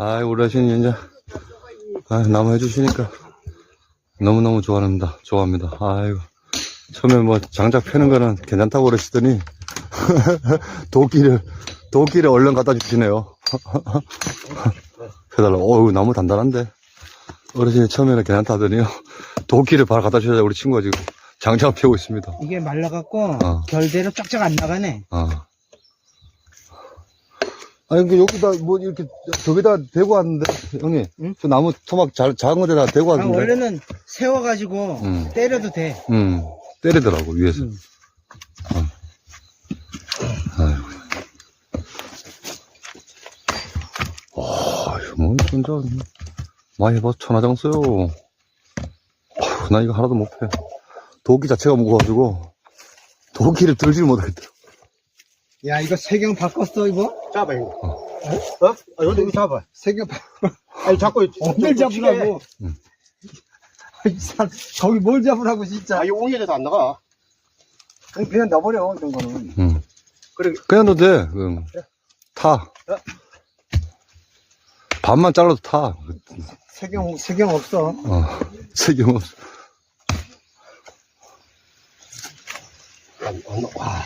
아이, 우리 아저씨는 이제, 나무 해주시니까 너무너무 좋아합니다. 아이고. 처음에 뭐, 장작 패는 거는 괜찮다고 그러시더니, 도끼를 얼른 갖다 주시네요. 해달라고. 어우, 나무 단단한데. 어르신이 처음에는 괜찮다더니요. 도끼를 바로 갖다 주셔야 우리 친구가 지금 장작 패고 있습니다. 이게 말라갖고, 결대로 쫙쫙 안 나가네. 아니, 여기다, 뭐, 이렇게, 저기다 대고 왔는데, 형님. 응? 저 나무 토막 작은 거에다 대고 왔는데. 원래는 세워가지고, 때려도 돼. 때리더라고, 위에서. 아이고. 이거 뭐, 진짜, 많이 해봐, 천하장써요. 나 이거 하나도 못 패. 도끼 자체가 무거워가지고, 도끼를 들질 못하겠더라. 야, 이거 세경 바꿨어, 이거? 잡아, 이거. 여기 이거 잡아. 세경 아니, 자꾸. 뭘 잡으라고? 이 사람, 거기 뭘 잡으라고, 진짜. 이거 웅이에서 안 나가. 그냥 넣어버려, 이런 거는. 그래. 그냥 넣어도 돼. 타. 반만 잘라도 타. 세경 없어. 세경 없어. 와,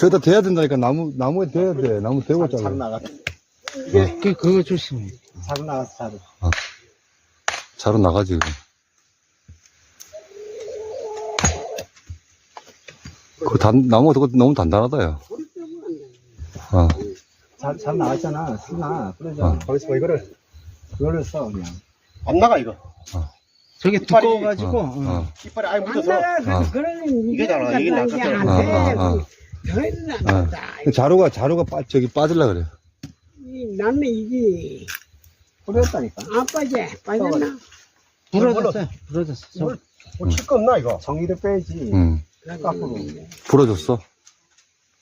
저기다 대야 된다니까. 나무에 대야 돼. 나무 대고 잘 잘라. 나갔다. 그거 조심해. 잘 나갔어, 잘. 자로 나가지. 나무가 너무 단단하다, 야. 잘 나왔잖아. 쓰나. 그러잖아. 거기서 뭐 그거를 써, 그냥. 안 나가, 이거. 저게 이빨이- 두꺼워가지고, 이빨에 아예 묻어서. 이게 나가, 이게 나가. 자루가 빠질라 그래. 나는 이게 부러졌다니까. 아빠지 빠졌나? 부러졌어. 뭐 칠 거 없나, 이거? 정의를 빼야지. 깎으로. 부러졌어.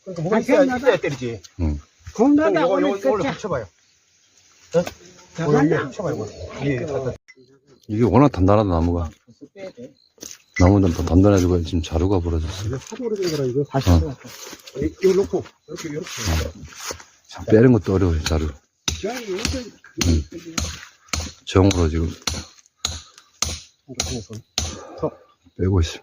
그러니까 뭐가 있어야 때리지. 공부하다 이거 오늘 끝자. 붙여봐요. 저거나 붙여봐요. 예, 갖다. 이게 워낙 단단하다, 나무가. 빼야 돼. 나무는 더 단단해지고 지금 자루가 부러졌어. 이거 사도 오래된 거라, 이거. 다시. 이거 놓고, 이렇게. 참 빼는 것도 어려워요, 자루. 정으로 지금 빼고 있어.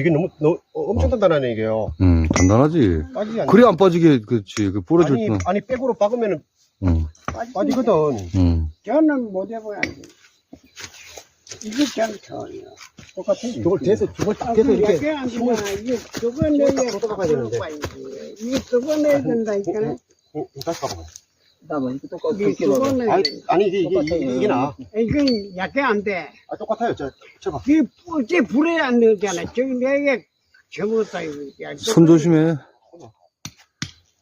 이게 너무 엄청 단단하네, 이게요. 단단하지. 빠지지 않네. 그래 안 빠지게, 그렇지. 그 부러질 때. 아니, 백으로 박으면은 빠지거든. 저는 못 해봐야지. 이게 참 좋아요. 똑같아. 저걸 대서 이렇게. 안 되나? 이게 저거 내야 쏟아가야 되는데. 이게 저거 내야 된다니까. 다시 봐봐. 나뭐 이거 똑같이 이게 저거 내야 아니, 이게 나. 이건 약해 안 돼. 똑같아요. 쳐봐. 이게 어째 불에 안 넣잖아. 저기 내게 접었다 이거. 손 조심해.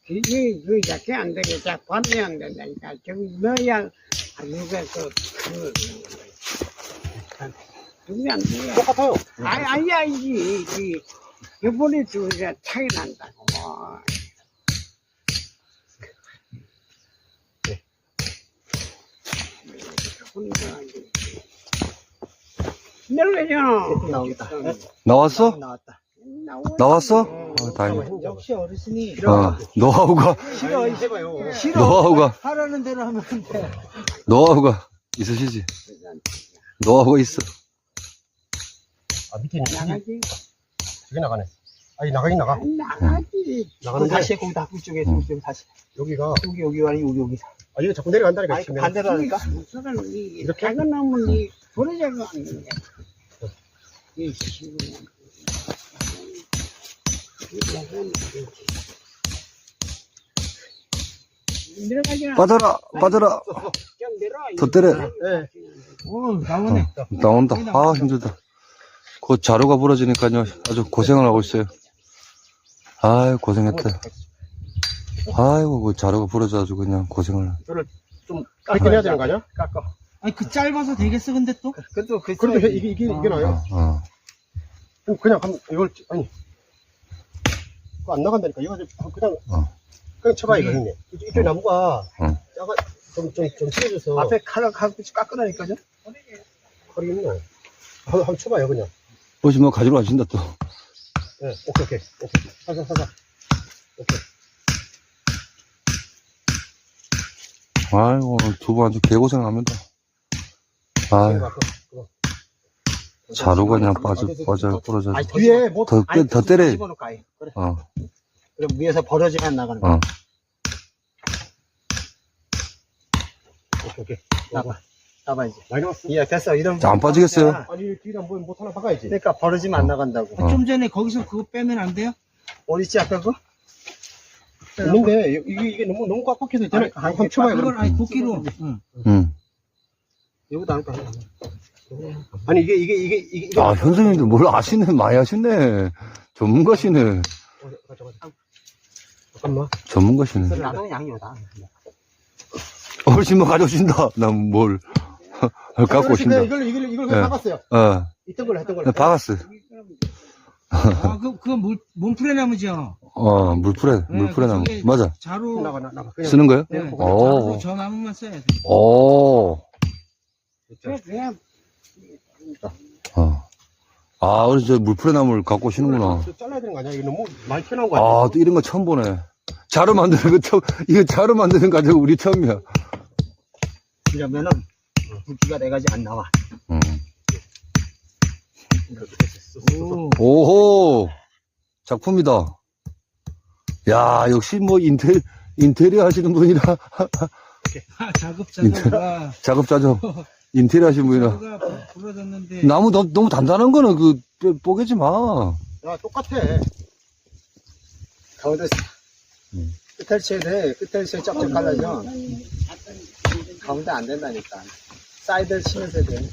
이게 그 약해 안 되겠다. 반대 안 된다니까. 저기 넣어야 이거 그게 안 돼. 똑같아요. 아니야 이게 이번에 저기가 차이 난다고. 내려가잖아. 나오겠다. 나왔어? 나왔다. 나왔어? 다행이다. 역시 어르신이 노하우가 싫어. 노하우가 하라는 대로 하면 돼. 노하우가 있으시지. 노하우가 있어. 밑에 있는 나가지. 저게 나가네. 나가긴 나가. 나가지. 나가는데 다시 해, 거기 다 그쪽에, 저기 다시. 여기가 여기 아니, 여기. 이거 자꾸 내려간다니까. 아니, 반대로 하니까? 이렇게 작은 나무는 버려져가 안 돼. 이 시골. 내려가지. 빠져라. 좀 내려. 더 때려. 네. 나오네. 나온다. 힘들다. 그 자루가 부러지니까요. 아주 고생을 하고 있어요. 아유, 고생했다. 아이고, 뭐 자루가 부러져가지고 그냥 고생을. 좀 깎아야 되는 거 아니야? 깎아. 아니, 그 짧아서 되겠어, 근데 또? 그래도 이게 나요. 그냥 이걸 아니 그거 안 나간다니까. 이거 그냥 쳐봐 이거 형님. 이쪽 나무가 약간 좀 찢어져서 앞에 칼을 깎으라니까요? 버리겠네. 한번 쳐봐요 그냥. 혹시 뭐 가지러 가신다 또. 네, 오케이. 사사. 오케이. 아이고, 오늘 두부 아주 개고생합니다. 아유, 자루가 그냥 부러져. 아니, 뒤에 뭐, 더 때려. 집어넣을까, 아예. 그래. 어, 그럼 위에서 벌어지면 나가는 거야. 어. 오케이. 나봐, 이제. 많이 왔어. 예, 됐어. 이런. 자, 안 빠지겠어요? 아니, 뒤랑 뭐 하나 박아야지. 그러니까 벌어지면 안 나간다고. 어. 좀 전에 거기서 그거 빼면 안 돼요? 어디 있지, 아까 그거? 있는데, 이게 너무 꽉꽉해서 있잖아. 한번 쳐봐요. 그걸 그럼. 아니 도끼로. 응. 응. 이거도 안 까. 아니, 이게. 아, 현수님도 뭘 아시네, 많이 아시네. 전문가시네. 잠깐만. 전문가시네. 나도 양이다. 어르신 뭐 가져오신다. 난 뭘. 갖고 오신다. 이걸 네. 박았어요. 어, 있던 걸 했던 걸. 박았어. 아, 그건 몸풀의 나무죠. 물풀에 나무. 그쪽에 맞아. 자루. 나가. 그냥. 쓰는 거요? 네, 오. 자루 저 나무만 써야 돼. 오. 그냥 아, 어르신 저 물풀에 나무를 갖고 오시는구나. 잘라야 되는 거 아니야? 이거 너무 많이 튀어나온 거 아니야? 아, 또 이런 거 처음 보네. 자루 만드는 거 처음, 이거 자루 만드는 거 아주 우리 처음이야. 이러면은 굵기가 4가지 안 나와. 오. 오호. 작품이다. 야, 역시 뭐 인테리어 하시는 분이라. 자급자족가. 작업자죠. 인테리어 하시는 분이라. 자루가 부러졌는데. 나무 너무 단단한 거는 뽀개지 마. 야, 똑같아. 가운데 끝을 쳐야 돼. 끝을 쳐야 쫙쫙 갈라져. 가운데 안 된다니까. 사이드를 치면서 해야 돼.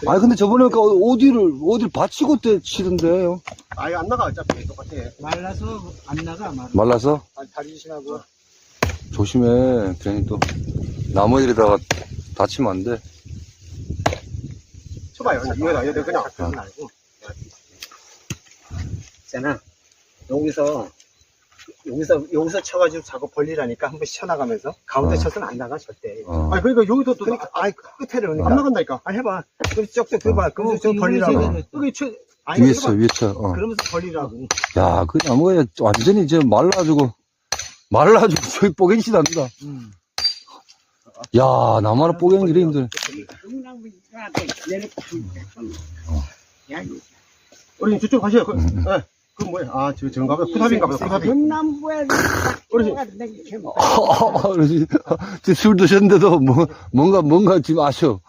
아니, 근데 저번에 어디를 받치고 때 치던데. 아예 안 나가. 어차피 똑같아. 말라서 안 나가, 말라서? 다리 조심하고. 조심해. 괜히 또, 나무에다가 다치면 안 돼. 쳐봐요. 이거 그냥. 말고. 있잖아. 여기서 쳐가지고 자꾸 벌리라니까 한 번씩 쳐나가면서 가운데 쳐서는 안 나가 절대. 아니 그러니까 여기도 또 그러니까 끝에를 그러니까 안 나간다니까. 아니 해봐. 그럼 쭉쭉 그봐. 그러면서 좀 벌리라고. 여기 위에 쳐. 그러면서 벌리라고. 야, 그 나무가 완전히 이제 말라가지고 저기 뽀개지 않는다. 야, 나무 하나 뽀개는 길이 힘드네. 우리 저쪽 가셔요. 그 뭐야? 아, 저 정가 보다. 쿠탑인가 보다. 쿠탑이. 금남부에 어르신, 술 드셨는데도 뭔가 지금 아셔.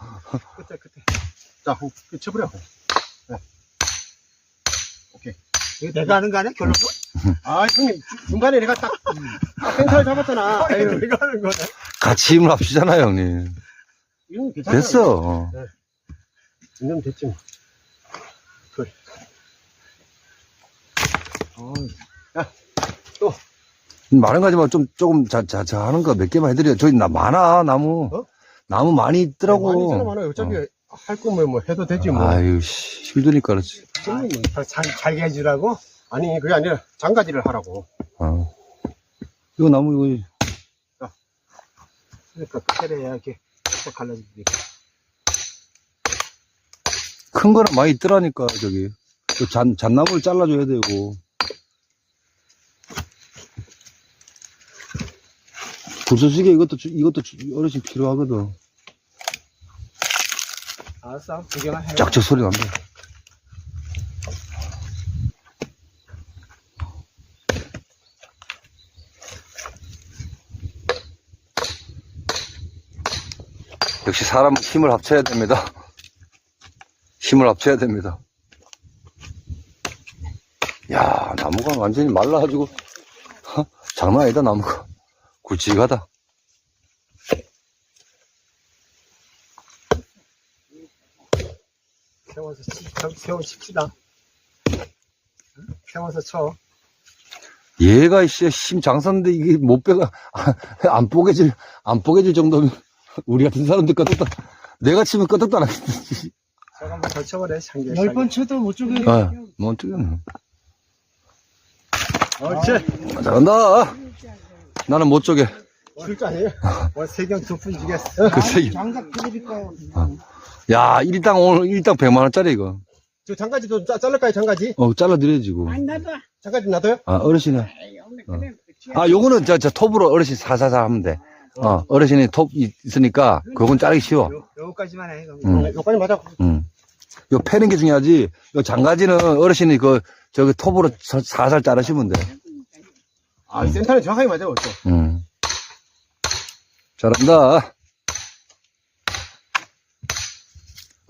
끝에. 자, 쳐버려. 네. 오케이. 내가 하는 거 아니야? 결론? 아, 형님, 중간에 내가 딱 센터를 잡았잖아. 내가 하는 거네. 같이 힘을 합치잖아요, 형님. 이건 괜찮아. 됐어. 이 정도 됐지. 뭐. 그래. 야, 또. 많은 가지만 조금 하는 거 몇 개만 해드려. 저기 많아, 나무. 나무 많이 있더라고. 많이 있잖아, 많아. 어차피 할 거면 뭐 해도 되지 뭐. 아유, 힘드니까 그렇지. 잘게 해주라고? 아니, 그게 아니라 장가지를 하라고. 이거 나무, 이거. 그러니까 끝에 해야 이렇게 딱 갈라지니까. 큰 거는 많이 있더라니까, 저기. 또 잣나무를 잘라줘야 되고. 불쏘시개 이것도 어르신 필요하거든. 알았어, 두 개만 해. 짝짝 소리 난다. 역시 사람은 힘을 합쳐야 됩니다. 힘을 합쳐야 됩니다. 야, 나무가 완전히 말라가지고 장난 아니다. 나무가 굵직하다. 세워서 칩시다. 세워서 쳐. 얘가 힘 장사인데 이게 못배가 안 뽀개질 정도면 우리 같은 사람들 끄떡다. 내가 치면 끄떡도 안 하겠지. 저거 한번 더 쳐버려. 10번 쳐도 못 쪼개. 뭐 어떻게 옳지. 잘한다. 나는 못 쪼개. 실자 아니에요? 뭐 세경 2푼 주겠어. 글쎄. 장작 드릴까요? 야, 오늘 일당 100만 원짜리 이거. 저 장가지도 자를까요, 장가지? 잘라드려야지 이거. 안 나도. 장가지 놔둬요? 어르신은. 오늘 그래. 요거는 저 톱으로 어르신 사사사 하면 돼. 어르신이 톱 있으니까 그건 자르기 쉬워. 요거까지만 해. 그럼. 여기까지 맞아. 요 패는 게 중요하지. 요 장가지는 어르신이 저기 톱으로 살살 자르시면 돼. 아, 센터는 정확하게 맞아, 벌써. 잘한다.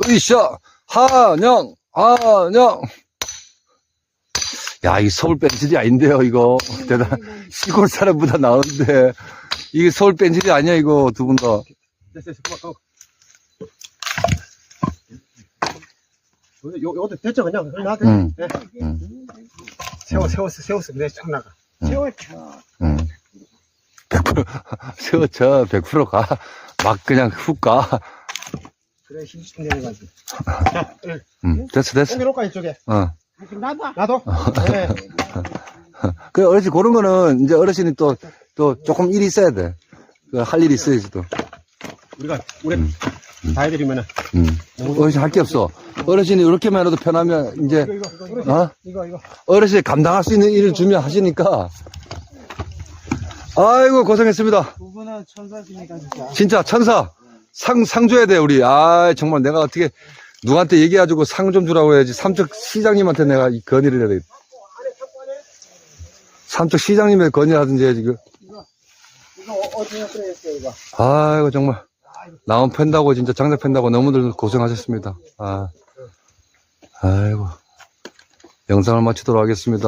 으쌰! 한영! 야, 이 서울 뺀질이 아닌데요, 이거. 시골 사람보다 나은데. 이게 서울 뺀질이 아니야, 이거, 두 분 다. 됐어, 그만, 요것도 됐죠, 그냥. 그냥 놔둬. 네. 세웠어. 내가 쫙 나가. 세워쳐. 100% 세워쳐, 100% 가. 막 그냥 훅 가. 그래, 힘좀 내가지고. 자, 됐어. 옮겨놓을까, 이쪽에. 나도. 나도? 네. 그 어르신, 그런 거는 이제 어르신이 또 조금 일이 있어야 돼. 할 일이 있어야지 또. 우리 다 해드리면은. 어르신 할 게 없어. 어르신이 이렇게만 해도 편하면 이제, 이거. 어르신이 감당할 수 있는 일을 주면 하시니까. 아이고, 고생했습니다. 두 분은 천사십니까, 진짜. 진짜 천사. 상 줘야 돼, 우리. 정말 내가 어떻게, 누구한테 얘기해가지고 상 좀 주라고 해야지. 삼척 시장님한테 내가 이 건의를 해야 돼. 삼척 시장님의 건의를 하든지 해야지, 이거 어디에 쓰레했어요, 이거? 아이고, 정말. 나무 팬다고, 진짜 장작 팬다고 너무들 고생하셨습니다. 아이고. 영상을 마치도록 하겠습니다.